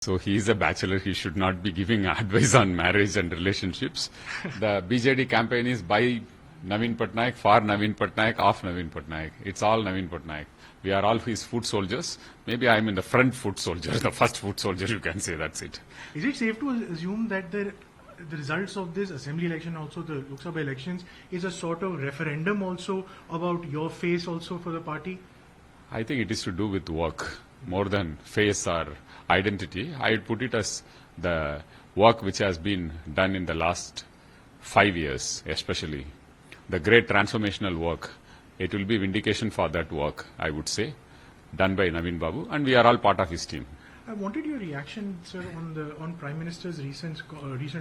So he is a bachelor. He should not be giving advice on marriage and relationships. The BJD campaign is by Naveen Patnaik, for Naveen Patnaik, of Naveen Patnaik. It's all Naveen Patnaik. We are all his foot soldiers. Maybe I am in the front foot soldier, the first foot soldier, you can say. That's it. Is it safe to assume that the results of this assembly election, also the Lok Sabha elections, is a sort of referendum also about your face also for the party? I think it is to do with work more than face or identity. I would put it as the work which has been done in the last 5 years, especially the great transformational work. It will be vindication for that work, I would say, done by Naveen Babu, and we are all part of his team. I wanted your reaction, sir, on Prime Minister's recent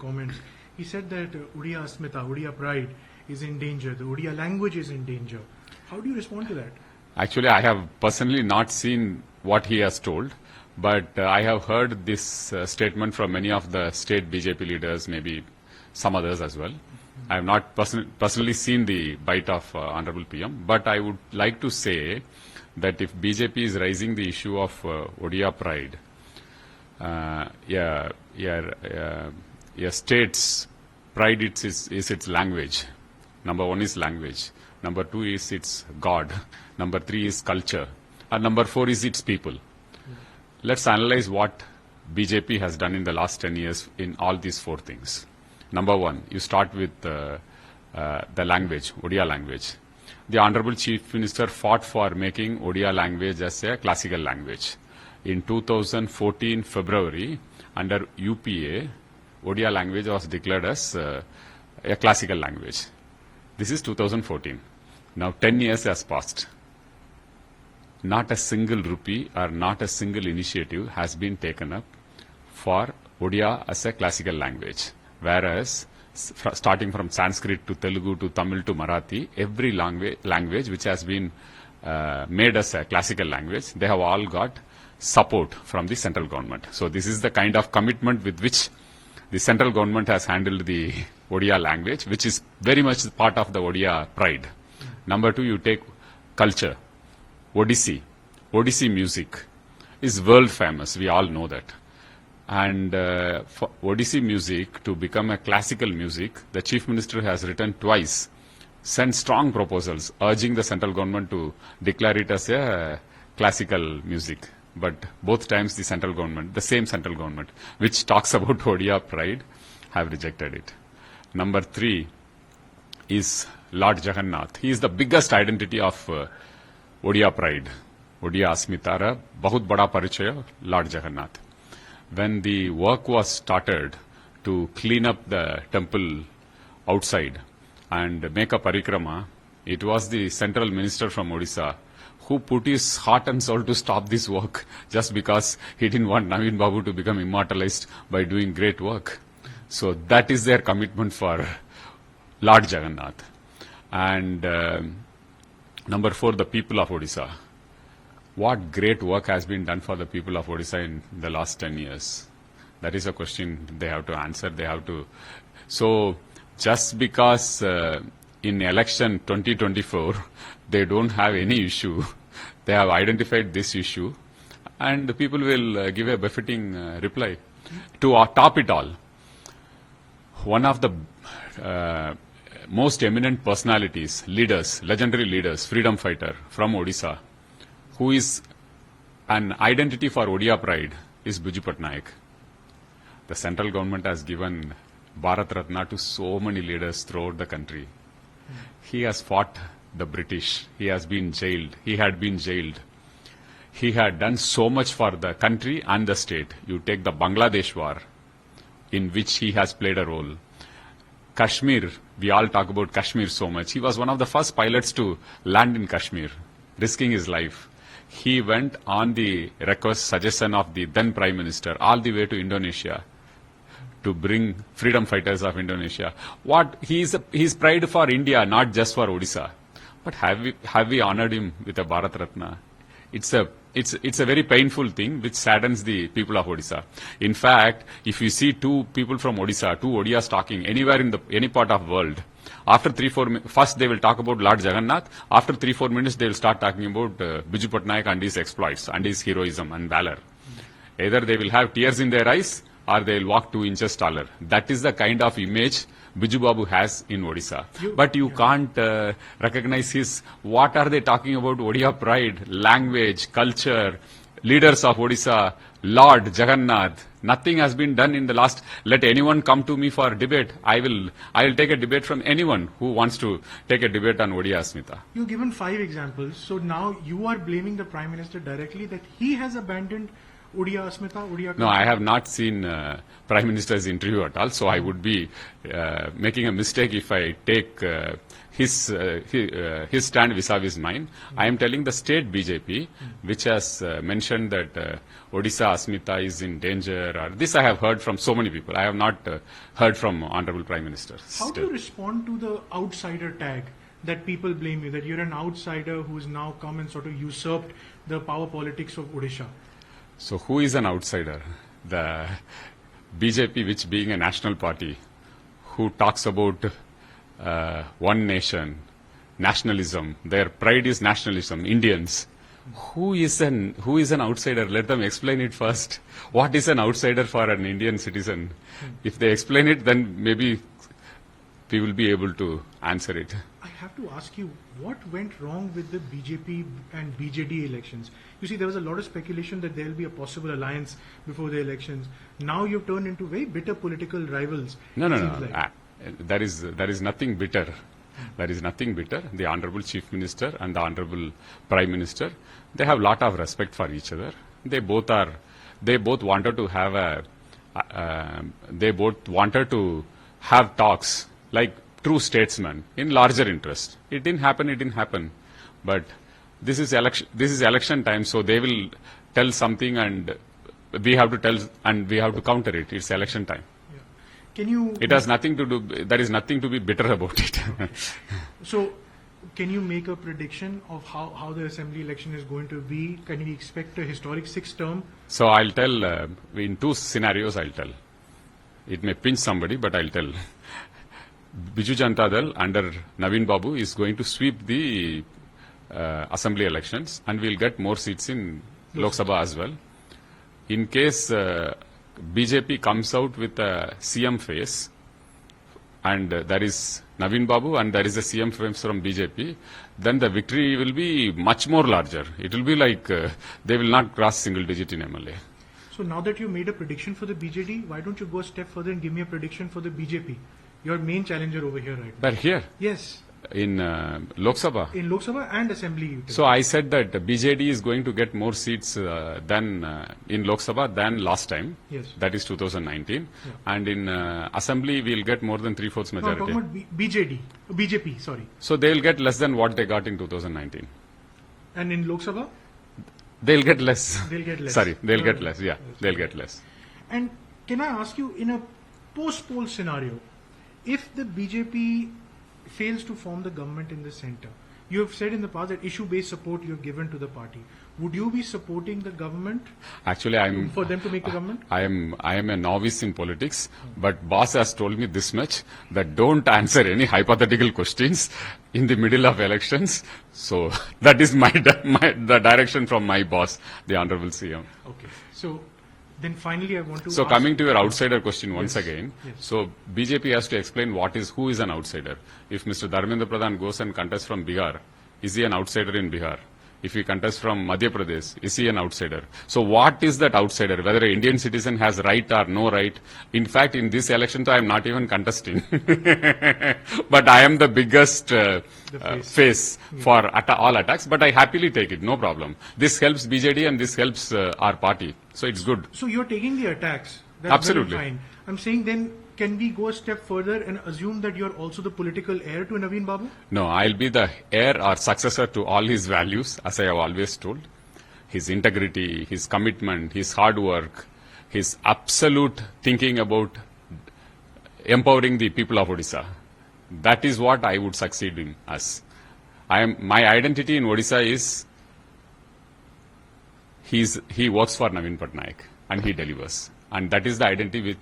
comments. He said that Odia Asmita, Odia pride is in danger. The Odia language is in danger. How do you respond to that? Actually, I have personally not seen what he has told, but I have heard this statement from many of the state BJP leaders, maybe some others as well. I have not personally seen the bite of Honorable PM, but I would like to say that if BJP is raising the issue of Odia pride, state's pride is its language. Number one is language. Number two is its God. Number three is culture. And number four is its people. Let's analyze what BJP has done in the last 10 years in all these four things. Number one, you start with the language, Odia language. The Honorable Chief Minister fought for making Odia language as a classical language. In 2014 February, under UPA, Odia language was declared as a classical language. This is 2014. Now 10 years has passed. Not a single rupee or not a single initiative has been taken up for Odia as a classical language. Whereas, starting from Sanskrit to Telugu to Tamil to Marathi, every language which has been made as a classical language, they have all got support from the central government. So this is the kind of commitment with which the central government has handled the Odia language, which is very much part of the Odia pride. Number two, you take culture. Odissi music is world famous. We all know that. And for Odissi music to become a classical music, the Chief Minister has written twice, sent strong proposals urging the central government to declare it as a classical music. But both times the central government, the same central government, which talks about Odia pride, have rejected it. Number three is Lord Jagannath. He is the biggest identity of Odia pride. Odia Asmitara, Bahut Bada Parichaya, Lord Jagannath. When the work was started to clean up the temple outside and make a parikrama, it was the central minister from Odisha who put his heart and soul to stop this work just because he didn't want Naveen Babu to become immortalized by doing great work. So that is their commitment for Lord Jagannath. And number four, the people of Odisha. What great work has been done for the people of Odisha in the last 10 years? That is a question they have to answer. So just because in election 2024, they don't have any issue, they have identified this issue, and the people will give a befitting reply. To top it all, one of the most eminent personalities, leaders, legendary leaders, freedom fighter from Odisha, who is an identity for Odia pride, is Biju Patnaik. The central government has given Bharat Ratna to so many leaders throughout the country. He has fought the British. He has been jailed. He had been jailed. He had done so much for the country and the state. You take the Bangladesh war, in which he has played a role. Kashmir, we all talk about Kashmir so much. He was one of the first pilots to land in Kashmir, risking his life. He went on the request, suggestion of the then Prime Minister, all the way to Indonesia to bring freedom fighters of Indonesia. He's pride for India, not just for Odisha. But have we honored him with a Bharat Ratna? It's a very painful thing which saddens the people of Odisha. In fact, if you see two people from Odisha, two Odias talking anywhere in any part of the world, after 3-4 minutes, first they will talk about Lord Jagannath. After 3-4 minutes, they will start talking about Biju Patnaik and his exploits and his heroism and valor. Either they will have tears in their eyes or they will walk 2 inches taller. That is the kind of image Biju Babu has in Odisha. But you can't recognize his, what are they talking about? Odia pride, language, culture, leaders of Odisha, Lord Jagannath. Nothing has been done in the last. Let anyone come to me for debate. I will take a debate from anyone who wants to take a debate on Odia Asmita. You've given 5 examples, so now you are blaming the Prime Minister directly that he has abandoned Odia Asmita, Odia. No, I have not seen Prime Minister's interview at all, so I would be making a mistake if I take his stand vis-a-vis mine. I am telling the state BJP, which has mentioned that Odisha Asmita is in danger. Or this I have heard from so many people. I have not heard from Honorable Prime Minister. How do you respond to the outsider tag that people blame you, that you're an outsider who's now come and sort of usurped the power politics of Odisha? So who is an outsider? The BJP, which being a national party, who talks about one nation, nationalism, their pride is nationalism, Indians. Who is an outsider? Let them explain it first. What is an outsider for an Indian citizen? If they explain it, then maybe we will be able to answer it. I have to ask you, what went wrong with the BJP and BJD elections? You see, there was a lot of speculation that there will be a possible alliance before the elections. Now you've turned into very bitter political rivals. No. Like. There is nothing bitter. There is nothing bitter. The Honorable Chief Minister and the Honorable Prime Minister, they have lot of respect for each other. They both wanted to have talks like true statesmen in larger interest. It didn't happen. But this is election time, so they will tell something and we have to tell and we have to counter it. It's election time. It has nothing to do, there is nothing to be bitter about it. So, can you make a prediction of how the assembly election is going to be? Can we expect a historic 6th term? So I'll tell, in 2 scenarios I'll tell. It may pinch somebody, but I'll tell. Biju Janata Dal under Naveen Babu is going to sweep the assembly elections and we'll get more seats in Lok Sabha as well. In case BJP comes out with a CM face and there is Naveen Babu and there is a CM face from BJP, then the victory will be much more larger. It will be like they will not cross single digit in MLA. So now that you made a prediction for the BJD, why don't you go a step further and give me a prediction for the BJP? Your main challenger over here right now. But here? Yes. In Lok Sabha? In Lok Sabha and Assembly. So I said that BJD is going to get more seats than in Lok Sabha than last time. Yes. That is 2019. Yeah. And in Assembly, we'll get more than 3/4 No, majority. I'm talking about BJP, sorry. So they'll get less than what they got in 2019. And in Lok Sabha? They'll get less. They'll get less. Sorry, they'll get less. Yeah, they'll get less. And can I ask you, in a post-poll scenario, if the BJP fails to form the government in the center, you have said in the past that issue-based support you have given to the party. Would you be supporting the government? Actually, for them to make the government? I am a novice in politics, but boss has told me this much, that don't answer any hypothetical questions in the middle of elections. So that is the direction from my boss, the Honorable CM. Okay. So then finally I want to So ask, coming to your outsider question once again, Yes. so BJP has to explain who is an outsider. If Mr. Dharmendra Pradhan goes and contests from Bihar, is he an outsider in Bihar? If he contests from Madhya Pradesh, is he an outsider? So what is that outsider? Whether an Indian citizen has right or no right? In fact, in this election, I am not even contesting. But I am the biggest face for all attacks, but I happily take it, no problem. This helps BJD and this helps our party. So it's good. So you're taking the attacks. That's Absolutely. Very fine. I'm saying then, can we go a step further and assume that you're also the political heir to Naveen Babu? No, I'll be the heir or successor to all his values, as I have always told. His integrity, his commitment, his hard work, his absolute thinking about empowering the people of Odisha. That is what I would succeed in as. My identity in Odisha is he works for Naveen Patnaik and he delivers. And that is the identity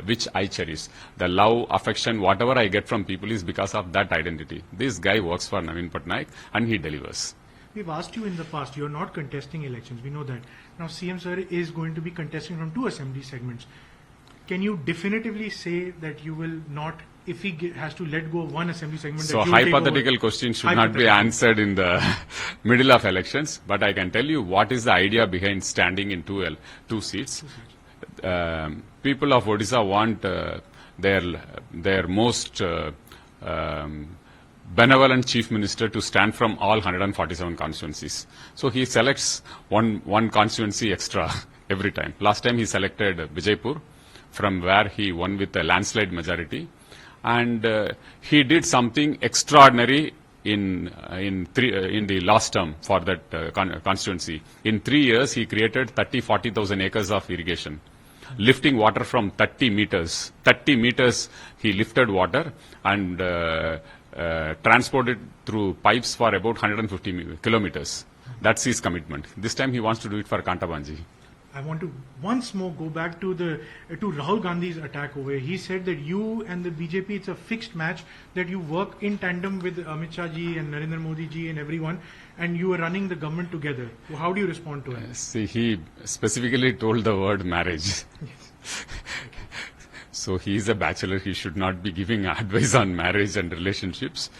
which I cherish. The love, affection, whatever I get from people is because of that identity. This guy works for Naveen Patnaik and he delivers. We've asked you in the past, you're not contesting elections, we know that. Now CM sir is going to be contesting from 2 assembly segments. Can you definitively say that you will not, if he has to let go of 1 assembly segment, So that you will take over? hypothetical question should not be answered in the middle of elections, but I can tell you what is the idea behind standing in two seats. People of Odisha want their most benevolent chief minister to stand from all 147 constituencies. So he selects one constituency extra every time. Last time he selected Vijaypur, from where he won with a landslide majority, and he did something extraordinary in the last term for that constituency. In 3 years, he created 40,000 acres of irrigation, lifting water from 30 meters. 30 meters he lifted water and transported through pipes for about 150 kilometers. That's his commitment. This time he wants to do it for Kantabanji. I want to once more go back to Rahul Gandhi's attack over here. He said that you and the BJP, it's a fixed match, that you work in tandem with Amit Shah ji and Narendra Modi ji and everyone, and you are running the government together. So how do you respond to it? See, he specifically told the word marriage. So he is a bachelor. He should not be giving advice on marriage and relationships.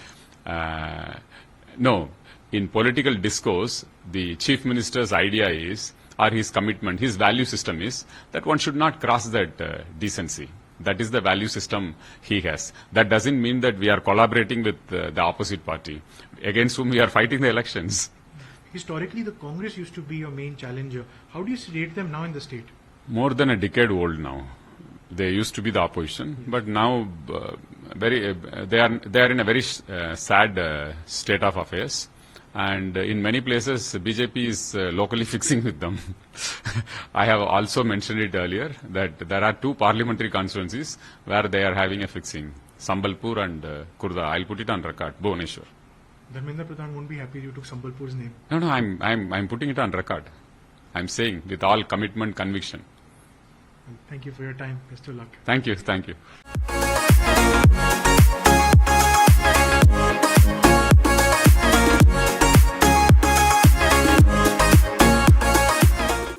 No, in political discourse, the chief minister's idea is, or his commitment, his value system is that one should not cross that decency. That is the value system he has. That doesn't mean that we are collaborating with the opposite party, against whom we are fighting the elections. Historically, the Congress used to be your main challenger. How do you rate them now in the state? More than a decade old now. They used to be the opposition, but now they are in a very sad state of affairs. And in many places, BJP is locally fixing with them. I have also mentioned it earlier that there are 2 parliamentary constituencies where they are having a fixing, Sambalpur and Kurda. I'll put it on record, Bhubaneswar. Dharmendra Pradhan won't be happy you took Sambalpur's name. No, I'm putting it on record. I'm saying with all commitment, conviction. Thank you for your time. Best of luck. Thank you.